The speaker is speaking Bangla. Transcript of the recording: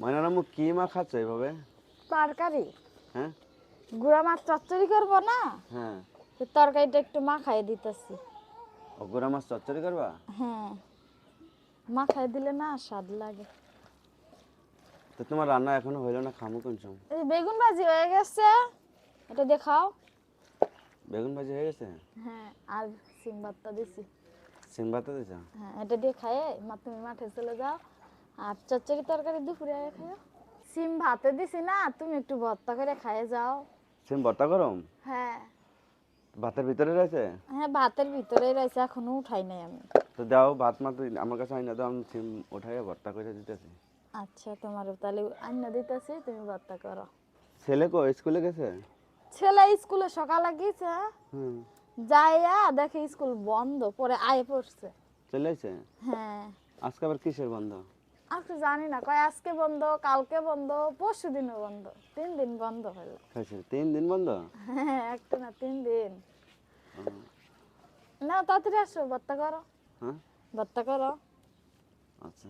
ময়নার আম্মু কি মা খাচ্ছে এভাবে? তরকারি হ্যাঁ গুঁড়া মাছ চচ্চড়ি করবো না, হ্যাঁ। তো তরকারিটা একটু মাখাই দিতেছি। ও গুড়া মাছ চচ্চড়ি করবা? হ্যাঁ, মাখাই দিলে না স্বাদ লাগে। তো তোমার রান্না এখনো হইলো না, খামু কোন সময়? এই বেগুন ভাজি হয়ে গেছে, এটা দেখাও। বেগুন ভাজি হয়ে গেছে? হ্যাঁ, আর সিম ভাতটা দিছি। সিম ভাতে দিছ? হ্যাঁ, এটা দিয়ে খায়ে তুমি মাঠে চলে যাও। আর চচ্চড়ি তরকারি দুপুরে আগে খাও। সিম ভাতে দিছি না, তুমি একটু ভর্তা করে খায়ে যাও। সিম ভর্তা গরম? হ্যাঁ ভাতের ভিতরে রয়েছে? হ্যাঁ, ভাতের ভিতরেই রয়েছে, এখনো উঠাই নাই আমি। তো দাও ভাত মাত্র আমার কাছে আইনা দাও, আমি সিম উঠাইয়া ভর্তা করে দিতেছি। আচ্ছা, তোমার তাহলে আন্না দিতেছি, তুমি ভর্তা করো। ছেলে কো স্কুলে গেছে? ছেলে স্কুলে সকালে গেছে, হুম। যাইয়া দেখে স্কুল বন্ধ, পরে আয় পড়ছে। চলে আইছে? হ্যাঁ, আজকে আবার কিসের বন্ধ? আজকে জানি না, কয় আজকে বন্ধ, কালকে বন্ধ, পরশু দিনও বন্ধ, 3 দিন বন্ধ হলো। খাইছে 3 দিন বন্ধ? হ্যাঁ, একটা না 3 দিন। ও, না তাড়াতাড়ি আসো, ভর্তা করো, হ্যাঁ ভর্তা করো। আচ্ছা।